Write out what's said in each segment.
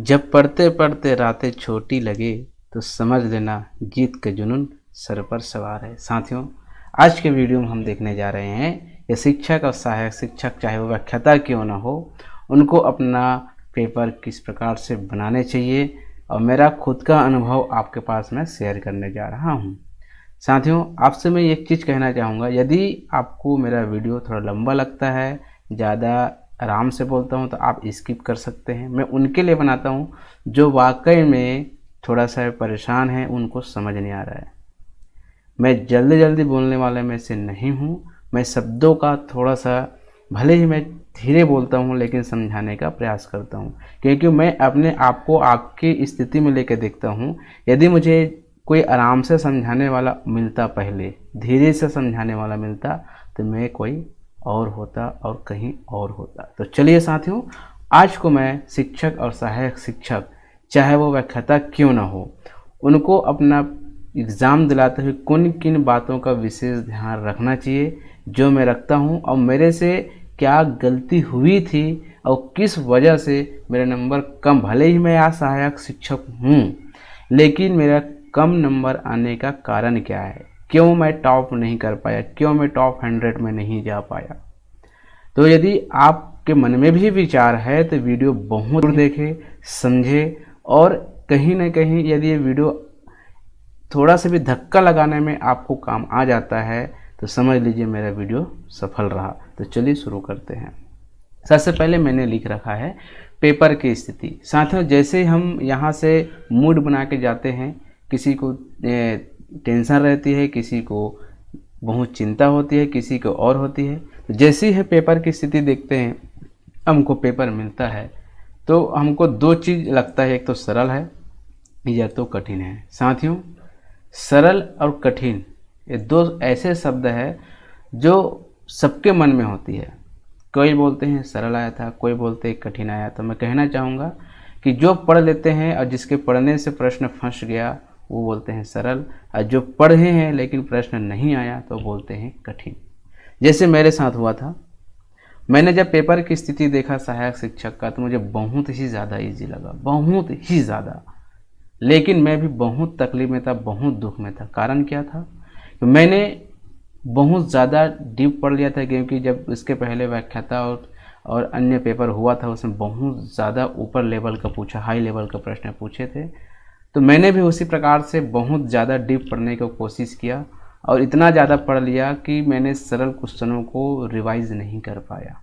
जब पढ़ते पढ़ते रातें छोटी लगे तो समझ लेना जीत का जुनून सर पर सवार है। साथियों, आज के वीडियो में हम देखने जा रहे हैं ये शिक्षक और सहायक शिक्षक चाहे वो व्याख्याता क्यों ना हो, उनको अपना पेपर किस प्रकार से बनाने चाहिए और मेरा खुद का अनुभव आपके पास मैं शेयर करने जा रहा हूँ। साथियों, आपसे मैं एक चीज़ कहना चाहूँगा, यदि आपको मेरा वीडियो थोड़ा लंबा लगता है, ज़्यादा आराम से बोलता हूँ तो आप स्किप कर सकते हैं। मैं उनके लिए बनाता हूँ जो वाकई में थोड़ा सा परेशान है, उनको समझ नहीं आ रहा है। मैं जल्दी जल्दी बोलने वाले में से नहीं हूँ। मैं शब्दों का थोड़ा सा, भले ही मैं धीरे बोलता हूँ लेकिन समझाने का प्रयास करता हूँ, क्योंकि मैं अपने आप को आपकी स्थिति में लेकर देखता हूँ। यदि मुझे कोई आराम से समझाने वाला मिलता, पहले धीरे से समझाने वाला मिलता, तो मैं कोई और होता और कहीं और होता। तो चलिए साथियों, आज को मैं शिक्षक और सहायक शिक्षक चाहे वो व्याख्याता क्यों ना हो, उनको अपना एग्ज़ाम दिलाते हुए किन किन बातों का विशेष ध्यान रखना चाहिए जो मैं रखता हूं, और मेरे से क्या गलती हुई थी और किस वजह से मेरे नंबर कम, भले ही मैं आज सहायक शिक्षक हूं लेकिन मेरा कम नंबर आने का कारण क्या है, क्यों मैं टॉप नहीं कर पाया, क्यों मैं टॉप 100 में नहीं जा पाया। तो यदि आपके मन में भी विचार है तो वीडियो बहुत देखें, समझे, और कहीं ना कहीं यदि ये वीडियो थोड़ा सा भी धक्का लगाने में आपको काम आ जाता है तो समझ लीजिए मेरा वीडियो सफल रहा। तो चलिए शुरू करते हैं। सबसे पहले मैंने लिख रखा है पेपर की स्थिति। साथियों, जैसे हम यहाँ से मूड बना के जाते हैं, किसी को टेंशन रहती है, किसी को बहुत चिंता होती है, किसी को और होती है। तो जैसे ही पेपर की स्थिति देखते हैं, हमको पेपर मिलता है तो हमको दो चीज़ लगता है, एक तो सरल है या तो कठिन है। साथियों, सरल और कठिन ये दो ऐसे शब्द है जो सबके मन में होती है। कोई बोलते हैं सरल आया था, कोई बोलते हैं कठिन आया था। मैं कहना चाहूँगा कि जो पढ़ लेते हैं और जिसके पढ़ने से प्रश्न फंस गया वो बोलते हैं सरल, और जो पढ़े हैं लेकिन प्रश्न नहीं आया तो बोलते हैं कठिन। जैसे मेरे साथ हुआ था, मैंने जब पेपर की स्थिति देखा सहायक शिक्षक का तो मुझे बहुत ही ज़्यादा इजी लगा, बहुत ही ज़्यादा। लेकिन मैं भी बहुत तकलीफ में था, बहुत दुख में था। कारण क्या था? तो मैंने बहुत ज़्यादा डीप पढ़ लिया था, क्योंकि जब इसके पहले व्याख्याता और अन्य पेपर हुआ था उसमें बहुत ज़्यादा ऊपर लेवल का पूछा, हाई लेवल का प्रश्न पूछे थे। तो मैंने भी उसी प्रकार से बहुत ज़्यादा डीप पढ़ने की कोशिश किया और इतना ज़्यादा पढ़ लिया कि मैंने सरल क्वेश्चनों को रिवाइज नहीं कर पाया।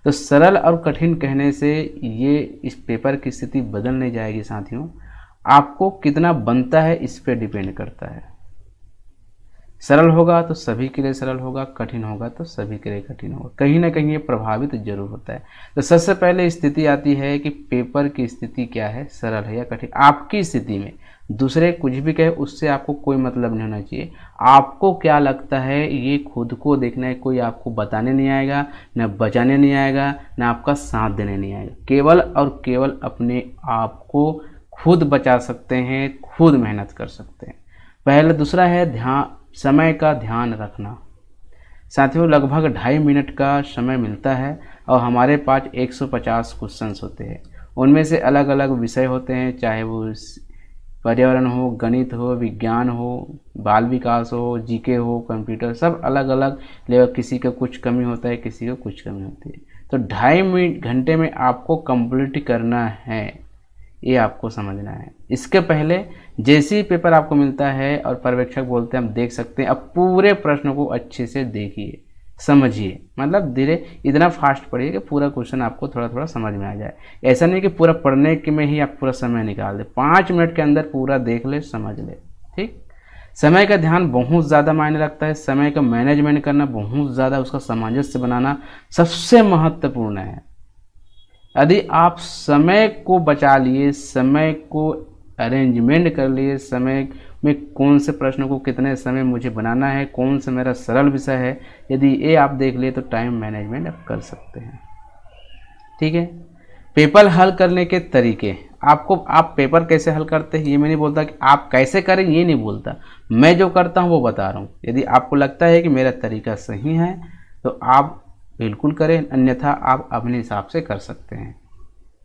तो सरल और कठिन कहने से ये इस पेपर की स्थिति बदल नहीं जाएगी। साथियों, आपको कितना बनता है इस पे डिपेंड करता है। सरल होगा तो सभी के लिए सरल होगा, कठिन होगा तो सभी के लिए कठिन होगा। कहीं ना कहीं ये प्रभावित जरूर होता है। तो सबसे पहले स्थिति आती है कि पेपर की स्थिति क्या है, सरल है या कठिन। आपकी स्थिति में दूसरे कुछ भी कहे उससे आपको कोई मतलब नहीं होना चाहिए। आपको क्या लगता है ये खुद को देखना है। कोई आपको बताने नहीं आएगा, न बचाने नहीं आएगा, न आपका साथ देने नहीं आएगा। केवल और केवल अपने आप को खुद बचा सकते हैं, खुद मेहनत कर सकते हैं। पहले दूसरा है ध्यान, समय का ध्यान रखना। साथियों, लगभग 2.5 मिनट का समय मिलता है और हमारे पास 150 क्वेश्चंस होते हैं। उनमें से अलग अलग विषय होते हैं, चाहे वो पर्यावरण हो, गणित हो, विज्ञान हो, बाल विकास हो, जीके हो, कंप्यूटर, सब अलग अलग लेवल। किसी का कुछ कमी होता है, किसी को कुछ कमी होती है। तो 2.5 घंटे में आपको कंप्लीट करना है, ये आपको समझना है। इसके पहले जैसे ही पेपर आपको मिलता है और पर्यवेक्षक बोलते हैं हम देख सकते हैं, अब पूरे प्रश्न को अच्छे से देखिए, समझिए। मतलब धीरे, इतना फास्ट पढ़िए कि पूरा क्वेश्चन आपको थोड़ा थोड़ा समझ में आ जाए। ऐसा नहीं कि पूरा पढ़ने के में ही आप पूरा समय निकाल दें। 5 मिनट के अंदर पूरा देख ले, समझ ले। ठीक, समय का ध्यान बहुत ज़्यादा मायने रखता है। समय का मैनेजमेंट करना बहुत ज़्यादा, उसका सामंजस्य बनाना सबसे महत्वपूर्ण है। यदि आप समय को बचा लिए, समय को अरेंजमेंट कर लिए, समय में कौन से प्रश्न को कितने समय मुझे बनाना है, कौन सा मेरा सरल विषय है, यदि ये आप देख लिए तो टाइम मैनेजमेंट आप कर सकते हैं। ठीक है। पेपर हल करने के तरीके, आप पेपर कैसे हल करते हैं ये मैं नहीं बोलता कि आप कैसे करें, ये नहीं बोलता। मैं जो करता हूँ वो बता रहा हूँ। यदि आपको लगता है कि मेरा तरीका सही है तो आप बिल्कुल करें, अन्यथा आप अपने हिसाब से कर सकते हैं।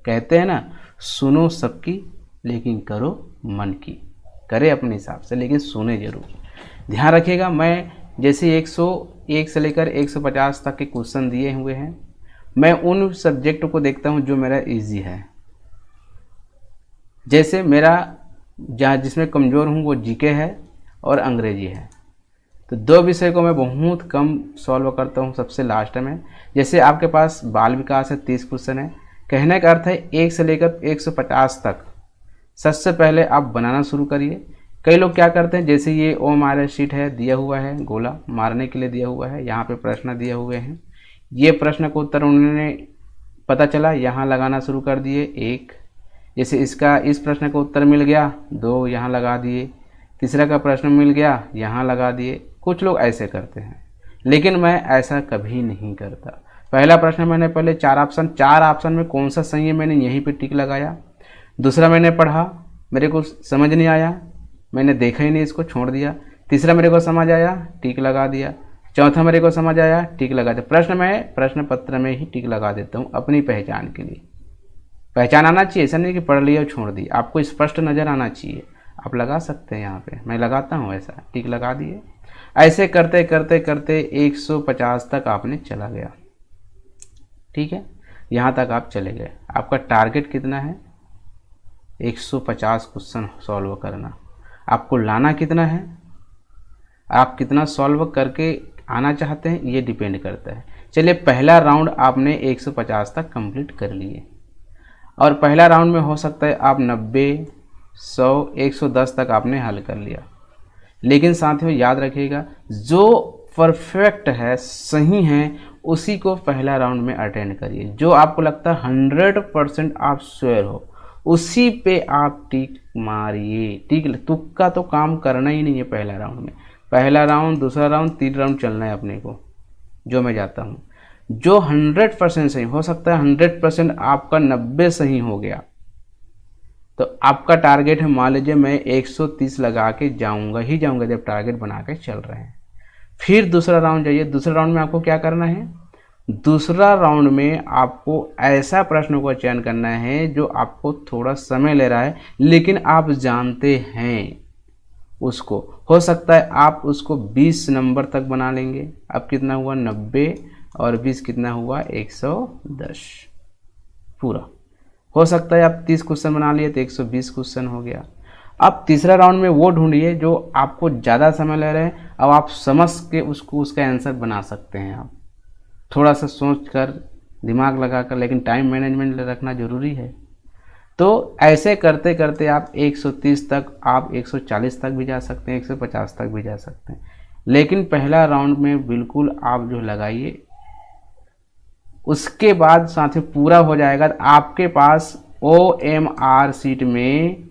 कहते हैं ना, सुनो सबकी लेकिन करो मन की। करे अपने हिसाब से लेकिन सुने जरूर। ध्यान रखिएगा, मैं जैसे 101 से लेकर 150 तक के क्वेश्चन दिए हुए हैं, मैं उन सब्जेक्ट को देखता हूं जो मेरा इजी है। जैसे मेरा जहाँ जिसमें कमज़ोर हूँ वो जीके है और अंग्रेजी है, तो दो विषय को मैं बहुत कम सॉल्व करता हूँ सबसे लास्ट में। जैसे आपके पास बाल विकास है, 30 क्वेश्चन है। कहने का अर्थ है 1 से लेकर 150 तक सबसे पहले आप बनाना शुरू करिए। कई लोग क्या करते हैं, जैसे ये OMR शीट है, दिया हुआ है, गोला मारने के लिए दिया हुआ है, यहाँ पे प्रश्न दिए हुए हैं, ये प्रश्न को उत्तर उन्होंने पता चला यहाँ लगाना शुरू कर दिए। 1, जैसे इसका इस प्रश्न का उत्तर मिल गया, 2 यहाँ लगा दिए, तीसरा का प्रश्न मिल गया यहाँ लगा दिए। कुछ लोग ऐसे करते हैं, लेकिन मैं ऐसा कभी नहीं करता। पहला प्रश्न मैंने पहले 4 ऑप्शन में कौन सा सही है मैंने यहीं पे टिक लगाया। दूसरा मैंने पढ़ा, मेरे को समझ नहीं आया, मैंने देखा ही नहीं, इसको छोड़ दिया। तीसरा मेरे को समझ आया, टिक लगा दिया। चौथा मेरे को समझ आया, टिक लगा दिया। प्रश्न में प्रश्न पत्र में ही टिक लगा देता हूँ अपनी पहचान के लिए। पहचान आना चाहिए, ऐसा नहीं कि पढ़ लिया और छोड़ दी, आपको स्पष्ट नज़र आना चाहिए। आप लगा सकते हैं, यहाँ पे मैं लगाता हूँ ऐसा, टिक लगा दिए। ऐसे करते करते करते 150 तक आपने चला गया। ठीक है, यहाँ तक आप चले गए। आपका टारगेट कितना है? 150 क्वेश्चन सॉल्व करना। आपको लाना कितना है, आप कितना सॉल्व करके आना चाहते हैं, ये डिपेंड करता है। चलिए, पहला राउंड आपने 150 तक कंप्लीट कर लिए, और पहला राउंड में हो सकता है आप 90, 100, 110 तक आपने हल कर लिया। लेकिन साथियों याद रखिएगा, जो परफेक्ट है, सही है, उसी को पहला राउंड में अटेंड करिए। जो आपको लगता है 100% आप श्योर हो, उसी पे आप टिक मारिए। टिक, तुक्का तो काम करना ही नहीं है पहला राउंड में। पहला राउंड, दूसरा राउंड, तीसरा राउंड चलना है अपने को, जो मैं जाता हूँ। जो 100% सही हो सकता है, 100% आपका 90 सही हो गया, तो आपका टारगेट है, मान लीजिए मैं 130 लगा के जाऊंगा ही जाऊंगा जब टारगेट बना के चल रहे हैं। फिर दूसरा राउंड जाइए। दूसरा राउंड में आपको क्या करना है? दूसरा राउंड में आपको ऐसा प्रश्नों का चयन करना है जो आपको थोड़ा समय ले रहा है, लेकिन आप जानते हैं उसको। हो सकता है आप उसको 20 नंबर तक बना लेंगे। अब कितना हुआ? 90 और 20 कितना हुआ? 110 पूरा। हो सकता है आप 30 क्वेश्चन बना लिए तो 120 क्वेश्चन हो गया। अब तीसरा राउंड में वो ढूंढिए जो आपको ज़्यादा समय ले रहे हैं। अब आप समझ के उसको, उसका आंसर बना सकते हैं। आप थोड़ा सा सोच कर, दिमाग लगा कर, लेकिन टाइम मैनेजमेंट रखना ज़रूरी है। तो ऐसे करते करते आप 130 तक, आप 140 तक भी जा सकते हैं, 150 तक भी जा सकते हैं। लेकिन पहला राउंड में बिल्कुल आप जो लगाइए, उसके बाद साथ ही पूरा हो जाएगा। आपके पास OMR शीट में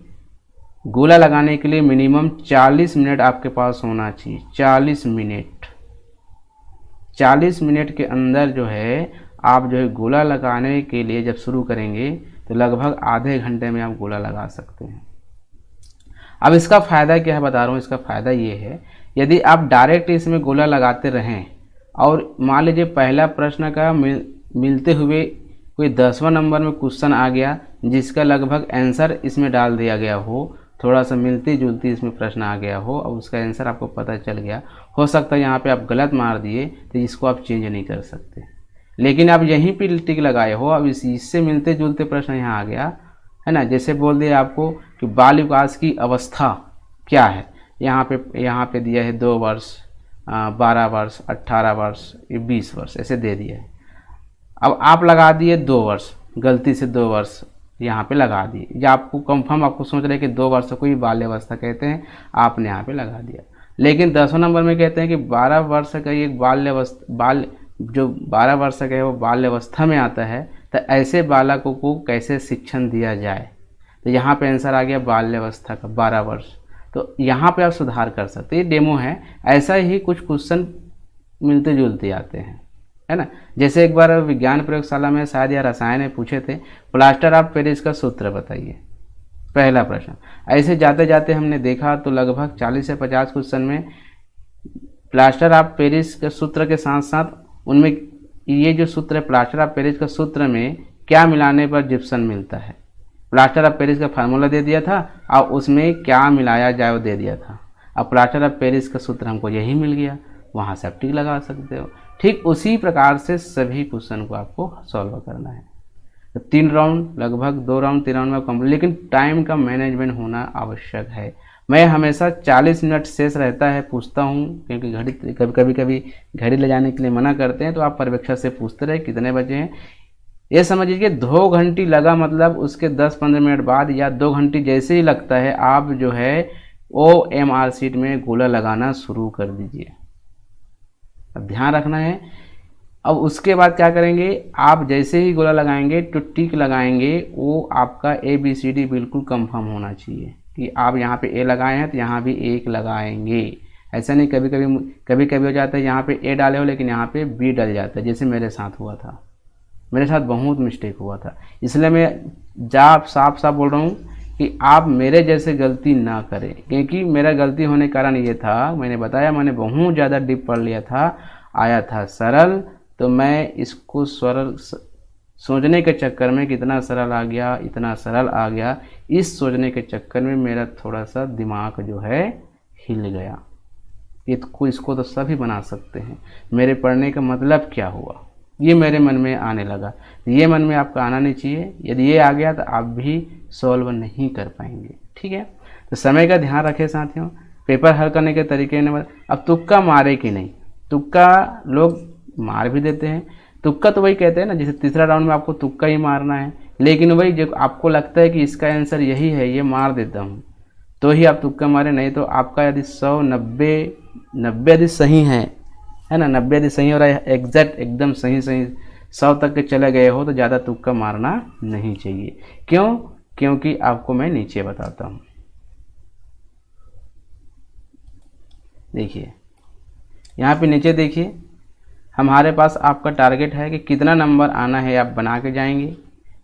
गोला लगाने के लिए मिनिमम 40 मिनट आपके पास होना चाहिए। 40 मिनट, 40 मिनट के अंदर जो है आप जो है गोला लगाने के लिए जब शुरू करेंगे तो लगभग आधे घंटे में आप गोला लगा सकते हैं। अब इसका फ़ायदा क्या है बता रहा हूँ। इसका फ़ायदा ये है, यदि आप डायरेक्ट इसमें गोला लगाते रहें और मान लीजिए पहला प्रश्न का मिलते हुए कोई 10वां नंबर में क्वेश्चन आ गया जिसका लगभग आंसर इसमें डाल दिया गया हो, थोड़ा सा मिलती जुलती इसमें प्रश्न आ गया हो और उसका आंसर आपको पता चल गया, हो सकता है यहाँ पे आप गलत मार दिए तो इसको आप चेंज नहीं कर सकते। लेकिन आप यहीं पे टिक लगाए हो, अब इससे मिलते जुलते प्रश्न यहाँ आ गया है ना। जैसे बोल दिया आपको कि बाल विकास की अवस्था क्या है, यहाँ पे दिया है 2 वर्ष, 12 वर्ष, 18 वर्ष, 20 वर्ष, ऐसे दे दिया है। अब आप लगा दिए 2 वर्ष, गलती से 2 वर्ष यहाँ पे लगा दिए, या आपको कंफर्म, आपको सोच रहे कि 2 वर्ष को ही बाल्य अवस्था कहते हैं, आपने यहाँ पे लगा दिया। लेकिन 10वें नंबर में कहते हैं कि 12 वर्ष का एक जो 12 वर्ष का है वो बाल्य अवस्था में आता है, तो ऐसे बालकों को कैसे शिक्षण दिया जाए। तो यहाँ पे आंसर आ गया बाल्य अवस्था का 12 वर्ष। तो यहाँ पे आप सुधार कर सकते हैं। ये डेमो है, ऐसा ही कुछ क्वेश्चन मिलते जुलते आते हैं, है ना। जैसे एक बार विज्ञान प्रयोगशाला में शायद या रसायन में पूछे थे, प्लास्टर ऑफ पेरिस का सूत्र बताइए, पहला प्रश्न। ऐसे जाते जाते हमने देखा तो लगभग 40 से 50 क्वेश्चन में प्लास्टर ऑफ पेरिस के सूत्र के साथ साथ उनमें ये जो सूत्र है प्लास्टर ऑफ पेरिस का सूत्र में क्या मिलाने पर जिप्सम मिलता है। प्लास्टर ऑफ पेरिस का फार्मूला दे दिया था और उसमें क्या मिलाया जाए वो दे दिया था। अब प्लास्टर ऑफ पेरिस का सूत्र हमको यही मिल गया, वहाँ से आप टिक लगा सकते हो। ठीक उसी प्रकार से सभी क्वेश्चन को आपको सॉल्व करना है। तो 3 राउंड, लगभग 2 राउंड 3 राउंड में कंप्लीट, लेकिन टाइम का मैनेजमेंट होना आवश्यक है। मैं हमेशा 40 मिनट शेष रहता है पूछता हूँ, क्योंकि घड़ी कभी घड़ी ले जाने के लिए मना करते हैं, तो आप पर्यवेक्षक से पूछते रहे कितने बजे हैं। ये समझ लीजिए 2 घंटे लगा, मतलब उसके 10-15 मिनट बाद या 2 घंटे जैसे ही लगता है आप जो है OMR शीट में गोला लगाना शुरू कर दीजिए। अब ध्यान रखना है। अब उसके बाद क्या करेंगे, आप जैसे ही गोला लगाएंगे तो टिक लगाएंगे, वो आपका ABCD बिल्कुल कंफर्म होना चाहिए कि आप यहाँ पे A लगाए हैं तो यहाँ भी 1 लगाएंगे। ऐसा नहीं कभी कभी हो जाता है यहाँ पे A डाले हो लेकिन यहाँ पे B डल जाता है, जैसे मेरे साथ हुआ था। मेरे साथ बहुत मिस्टेक हुआ था, इसलिए मैं साफ बोल रहा हूँ कि आप मेरे जैसे गलती ना करें। क्योंकि मेरा गलती होने के कारण ये था, मैंने बताया मैंने बहुत ज़्यादा डीप पढ़ लिया था, आया था सरल, तो मैं इसको सरल सोचने के चक्कर में कितना सरल आ गया, इतना सरल आ गया, इस सोचने के चक्कर में मेरा थोड़ा सा दिमाग जो है हिल गया। इसको तो सभी बना सकते हैं। मेरे पढ़ने का मतलब क्या हुआ, ये मेरे मन में आने लगा। ये मन में आपका आना नहीं चाहिए। यदि ये आ गया तो आप भी सॉल्व नहीं कर पाएंगे। ठीक है, तो समय का ध्यान रखें साथियों। पेपर हल करने के तरीके ने, अब तुक्का मारे कि नहीं, तुक्का लोग मार भी देते हैं। तुक्का तो वही कहते हैं ना, जैसे तीसरा राउंड में आपको तुक्का ही मारना है, लेकिन वही जो आपको लगता है कि इसका आंसर यही है, ये मार देता हूँ, तो ही आप तुक्का मारे। नहीं तो आपका यदि 100 90 यदि सही है ना, 90 यदि सही हो रहा है, एग्जैक्ट एकदम सही 100 तक के चले गए हो, तो ज़्यादा तुक्का मारना नहीं चाहिए। क्यों? क्योंकि आपको मैं नीचे बताता हूँ। देखिए यहाँ पे नीचे देखिए, हमारे पास आपका टारगेट है कि कितना नंबर आना है, आप बना के जाएंगे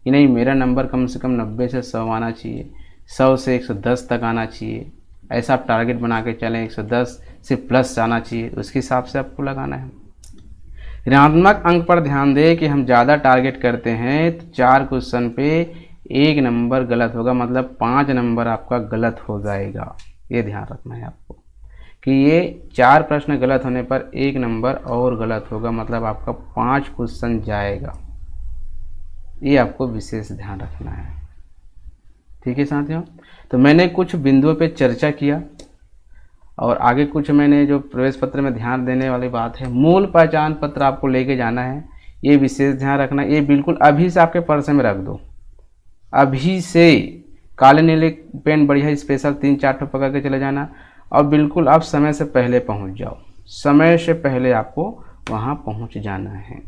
कि नहीं मेरा नंबर कम से कम 90 से 100 आना चाहिए, 100 से 110 तक आना चाहिए। ऐसा आप टारगेट बना के चलें, 110 से प्लस आना चाहिए, उसके हिसाब से आपको लगाना है। ऋणात्मक अंक पर ध्यान दें कि हम ज़्यादा टारगेट करते हैं तो 4 क्वेश्चन पे 1 नंबर गलत होगा, मतलब 5 नंबर आपका गलत हो जाएगा। ये ध्यान रखना है आपको कि ये 4 प्रश्न गलत होने पर 1 नंबर और गलत होगा, मतलब आपका 5 क्वेश्चन जाएगा। ये आपको विशेष ध्यान रखना है। ठीक है साथियों, तो मैंने कुछ बिंदुओं पे चर्चा किया और आगे कुछ मैंने जो प्रवेश पत्र में ध्यान देने वाली बात है, मूल पहचान पत्र आपको लेके जाना है, ये विशेष ध्यान रखना। ये बिल्कुल अभी से आपके पर्स में रख दो, अभी से काले नीले पेन बढ़िया स्पेशल 3-4 ठो पकड़ के चले जाना, और बिल्कुल आप समय से पहले पहुंच जाओ। समय से पहले आपको वहां पहुंच जाना है।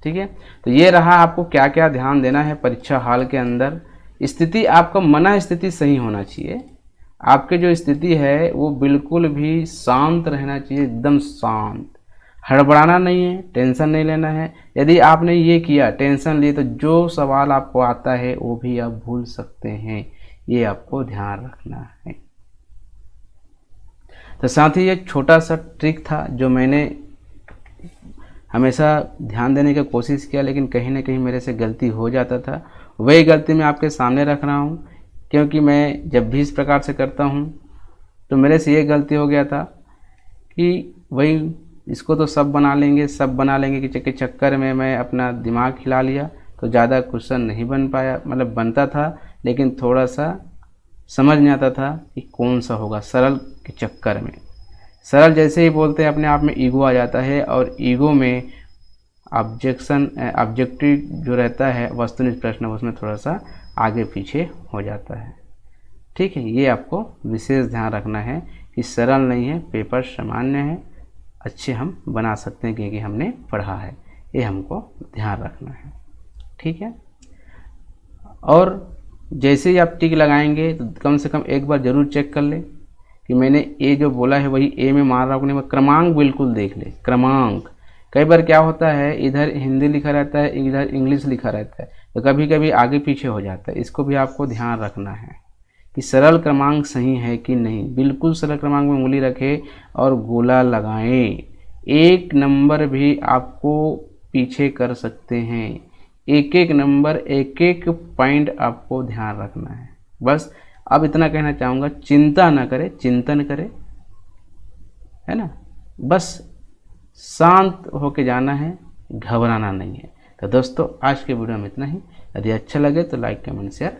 ठीक है, तो ये रहा आपको क्या क्या ध्यान देना है परीक्षा हॉल के अंदर। स्थिति आपका मन स्थिति सही होना चाहिए। आपके जो स्थिति है वो बिल्कुल भी शांत रहना चाहिए, एकदम शांत, हड़बड़ाना नहीं है, टेंशन नहीं लेना है। यदि आपने ये किया, टेंशन लिए, तो जो सवाल आपको आता है वो भी आप भूल सकते हैं। ये आपको ध्यान रखना है। तो साथ ही एक छोटा सा ट्रिक था जो मैंने हमेशा ध्यान देने की कोशिश किया, लेकिन कहीं ना कहीं मेरे से गलती हो जाता था। वही गलती मैं आपके सामने रख रहा हूँ, क्योंकि मैं जब भी इस प्रकार से करता हूँ तो मेरे से ये गलती हो गया था कि वही इसको तो सब बना लेंगे कि चक्कर में मैं अपना दिमाग हिला लिया, तो ज़्यादा क्वेश्चन नहीं बन पाया। मतलब बनता था लेकिन थोड़ा सा समझ नहीं आता था कि कौन सा होगा। सरल के चक्कर में, सरल जैसे ही बोलते हैं अपने आप में ईगो आ जाता है, और ईगो में ऑब्जेक्टिव जो रहता है वस्तुनिष्ठ प्रश्न, उसमें थोड़ा सा आगे पीछे हो जाता है। ठीक है, ये आपको विशेष ध्यान रखना है कि सरल नहीं है, पेपर सामान्य है, अच्छे हम बना सकते हैं क्योंकि हमने पढ़ा है। ये हमको ध्यान रखना है। ठीक है, और जैसे ही आप टिक लगाएंगे तो कम से कम एक बार ज़रूर चेक कर ले कि मैंने ए जो बोला है वही ए में मार रहा हूँ कि नहीं। क्रमांक बिल्कुल देख ले, क्रमांक। कई बार क्या होता है, इधर हिंदी लिखा रहता है, इधर इंग्लिश लिखा रहता है, तो कभी कभी आगे पीछे हो जाता है। इसको भी आपको ध्यान रखना है कि सरल क्रमांक सही है कि नहीं। बिल्कुल सरल क्रमांक में उंगली रखें और गोला लगाएं। 1 नंबर भी आपको पीछे कर सकते हैं, एक एक नंबर, एक एक पॉइंट आपको ध्यान रखना है। बस अब इतना कहना चाहूँगा, चिंता ना करें, चिंतन करें, है ना। बस शांत होके जाना है, घबराना नहीं है। तो दोस्तों आज के वीडियो में इतना ही। यदि अच्छा लगे तो लाइक, कमेंट, शेयर